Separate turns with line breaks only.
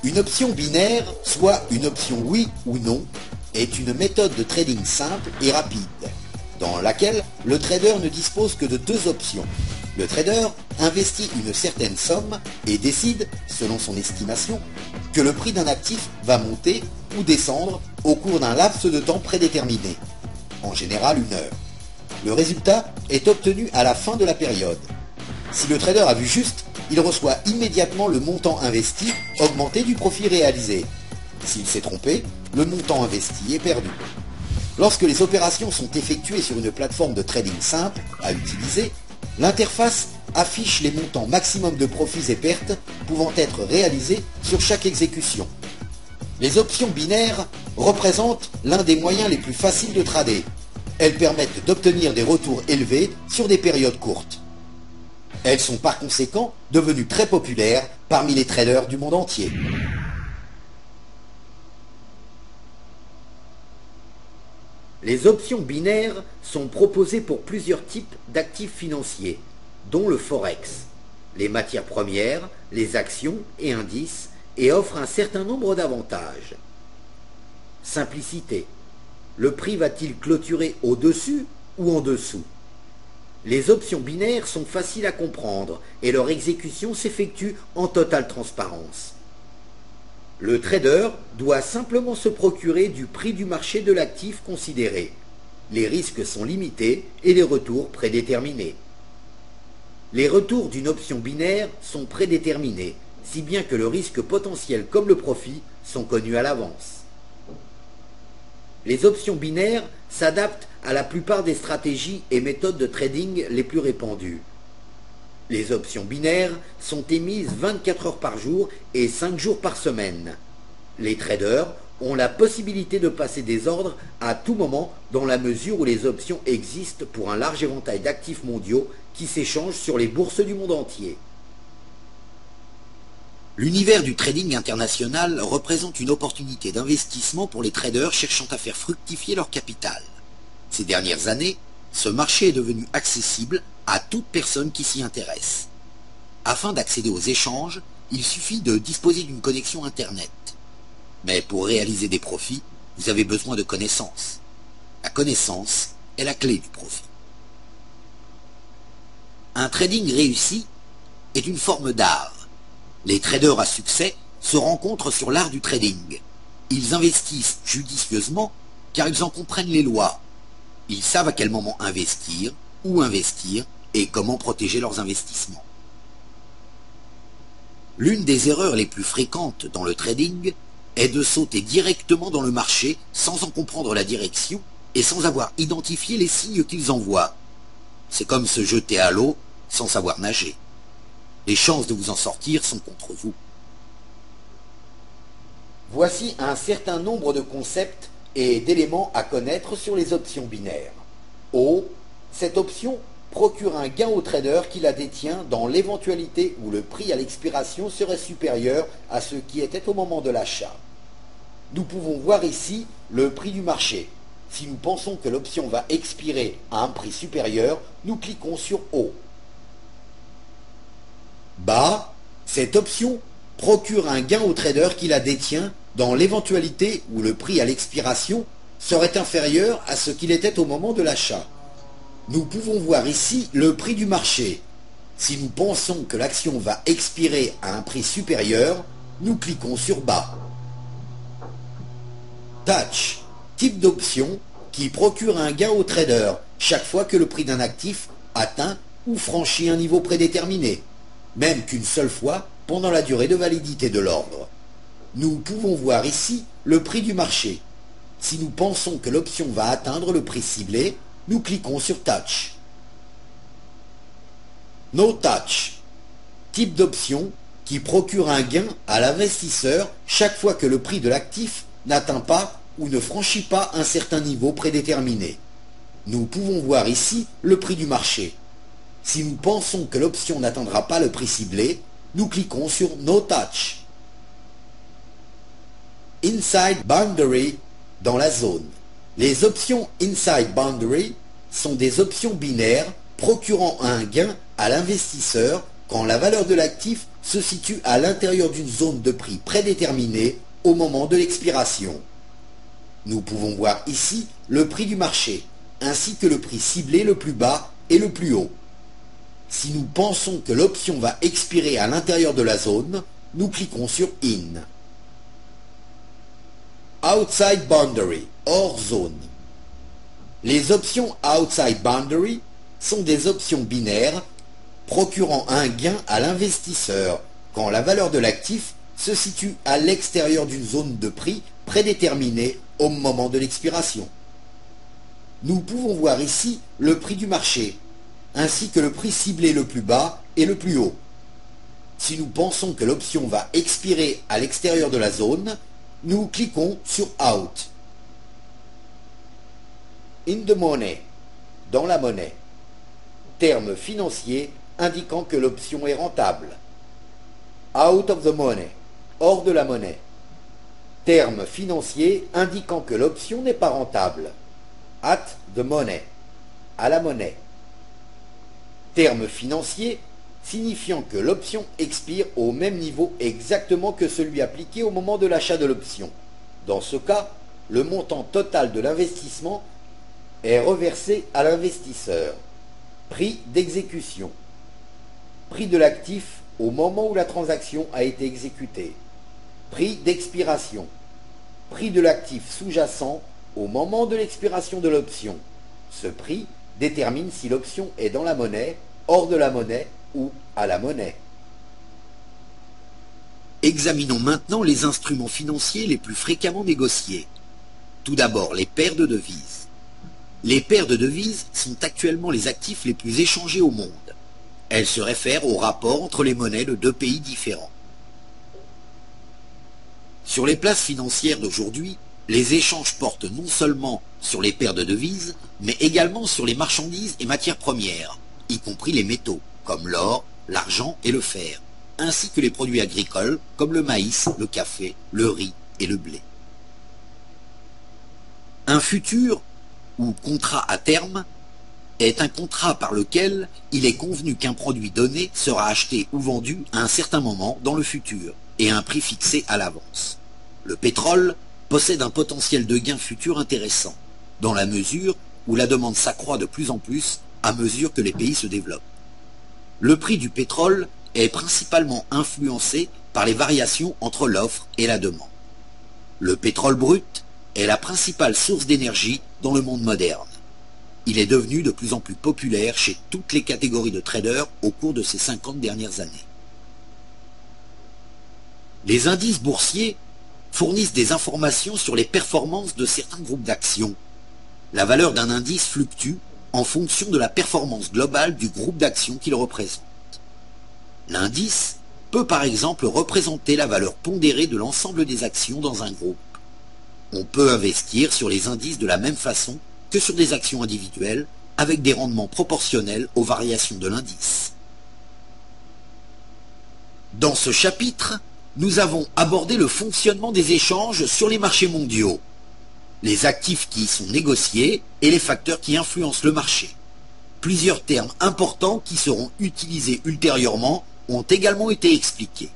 Une option binaire, soit une option oui ou non, est une méthode de trading simple et rapide, dans laquelle le trader ne dispose que de deux options. Le trader investit une certaine somme et décide, selon son estimation, que le prix d'un actif va monter ou descendre au cours d'un laps de temps prédéterminé, en général 1 heure. Le résultat est obtenu à la fin de la période. Si le trader a vu juste, il reçoit immédiatement le montant investi augmenté du profit réalisé. S'il s'est trompé, le montant investi est perdu. Lorsque les opérations sont effectuées sur une plateforme de trading simple à utiliser, l'interface affiche les montants maximum de profits et pertes pouvant être réalisés sur chaque exécution. Les options binaires représentent l'un des moyens les plus faciles de trader. Elles permettent d'obtenir des retours élevés sur des périodes courtes. Elles sont par conséquent devenues très populaires parmi les traders du monde entier. Les options binaires sont proposées pour plusieurs types d'actifs financiers, dont le forex, les matières premières, les actions et indices, et offrent un certain nombre d'avantages. Simplicité. Le prix va-t-il clôturer au-dessus ou en dessous? Les options binaires sont faciles à comprendre et leur exécution s'effectue en totale transparence. Le trader doit simplement se procurer du prix du marché de l'actif considéré. Les risques sont limités et les retours prédéterminés. Les retours d'une option binaire sont prédéterminés, si bien que le risque potentiel comme le profit sont connus à l'avance. Les options binaires s'adaptent à la plupart des stratégies et méthodes de trading les plus répandues. Les options binaires sont émises 24 heures par jour et 5 jours par semaine. Les traders ont la possibilité de passer des ordres à tout moment dans la mesure où les options existent pour un large éventail d'actifs mondiaux qui s'échangent sur les bourses du monde entier.
L'univers du trading international représente une opportunité d'investissement pour les traders cherchant à faire fructifier leur capital. Ces dernières années, ce marché est devenu accessible à toute personne qui s'y intéresse. Afin d'accéder aux échanges, il suffit de disposer d'une connexion Internet. Mais pour réaliser des profits, vous avez besoin de connaissances. La connaissance est la clé du profit. Un trading réussi est une forme d'art. Les traders à succès se rencontrent sur l'art du trading. Ils investissent judicieusement car ils en comprennent les lois. Ils savent à quel moment investir, où investir et comment protéger leurs investissements. L'une des erreurs les plus fréquentes dans le trading est de sauter directement dans le marché sans en comprendre la direction et sans avoir identifié les signes qu'ils envoient. C'est comme se jeter à l'eau sans savoir nager. Les chances de vous en sortir sont contre vous.
Voici un certain nombre de concepts et d'éléments à connaître sur les options binaires. O. Cette option procure un gain au trader qui la détient dans l'éventualité où le prix à l'expiration serait supérieur à ce qui était au moment de l'achat. Nous pouvons voir ici le prix du marché. Si nous pensons que l'option va expirer à un prix supérieur, nous cliquons sur O. Bas, cette option procure un gain au trader qui la détient dans l'éventualité où le prix à l'expiration serait inférieur à ce qu'il était au moment de l'achat. Nous pouvons voir ici le prix du marché. Si nous pensons que l'action va expirer à un prix supérieur, nous cliquons sur bas. Touch, type d'option qui procure un gain au trader chaque fois que le prix d'un actif atteint ou franchit un niveau prédéterminé, même qu'une seule fois pendant la durée de validité de l'ordre. Nous pouvons voir ici le prix du marché. Si nous pensons que l'option va atteindre le prix ciblé, nous cliquons sur Touch. No Touch, type d'option qui procure un gain à l'investisseur chaque fois que le prix de l'actif n'atteint pas ou ne franchit pas un certain niveau prédéterminé. Nous pouvons voir ici le prix du marché. Si nous pensons que l'option n'atteindra pas le prix ciblé, nous cliquons sur No Touch. Inside Boundary, dans la zone. Les options Inside Boundary sont des options binaires procurant un gain à l'investisseur quand la valeur de l'actif se situe à l'intérieur d'une zone de prix prédéterminée au moment de l'expiration. Nous pouvons voir ici le prix du marché, ainsi que le prix ciblé le plus bas et le plus haut. Si nous pensons que l'option va expirer à l'intérieur de la zone, nous cliquons sur In. Outside Boundary, hors zone. Les options Outside Boundary sont des options binaires procurant un gain à l'investisseur quand la valeur de l'actif se situe à l'extérieur d'une zone de prix prédéterminée au moment de l'expiration. Nous pouvons voir ici le prix du marché, ainsi que le prix ciblé le plus bas et le plus haut. Si nous pensons que l'option va expirer à l'extérieur de la zone, nous cliquons sur Out. In the money, dans la monnaie. Terme financier indiquant que l'option est rentable. Out of the money, hors de la monnaie. Terme financier indiquant que l'option n'est pas rentable. At the money, à la monnaie. Terme financier signifiant que l'option expire au même niveau exactement que celui appliqué au moment de l'achat de l'option. Dans ce cas, le montant total de l'investissement est reversé à l'investisseur. Prix d'exécution. Prix de l'actif au moment où la transaction a été exécutée. Prix d'expiration. Prix de l'actif sous-jacent au moment de l'expiration de l'option. Ce prix détermine si l'option est dans la monnaie, hors de la monnaie ou à la monnaie.
Examinons maintenant les instruments financiers les plus fréquemment négociés. Tout d'abord, les paires de devises. Les paires de devises sont actuellement les actifs les plus échangés au monde. Elles se réfèrent au rapport entre les monnaies de deux pays différents. Sur les places financières d'aujourd'hui, les échanges portent non seulement sur les paires de devises, mais également sur les marchandises et matières premières, y compris les métaux, comme l'or, l'argent et le fer, ainsi que les produits agricoles, comme le maïs, le café, le riz et le blé. Un futur, ou contrat à terme, est un contrat par lequel il est convenu qu'un produit donné sera acheté ou vendu à un certain moment dans le futur, et à un prix fixé à l'avance. Le pétrole possède un potentiel de gain futur intéressant, dans la mesure où la demande s'accroît de plus en plus à mesure que les pays se développent. Le prix du pétrole est principalement influencé par les variations entre l'offre et la demande. Le pétrole brut est la principale source d'énergie dans le monde moderne. Il est devenu de plus en plus populaire chez toutes les catégories de traders au cours de ces 50 dernières années. Les indices boursiers fournissent des informations sur les performances de certains groupes d'actions. La valeur d'un indice fluctue en fonction de la performance globale du groupe d'actions qu'il représente. L'indice peut par exemple représenter la valeur pondérée de l'ensemble des actions dans un groupe. On peut investir sur les indices de la même façon que sur des actions individuelles, avec des rendements proportionnels aux variations de l'indice. Dans ce chapitre, nous avons abordé le fonctionnement des échanges sur les marchés mondiaux, les actifs qui y sont négociés et les facteurs qui influencent le marché. Plusieurs termes importants qui seront utilisés ultérieurement ont également été expliqués.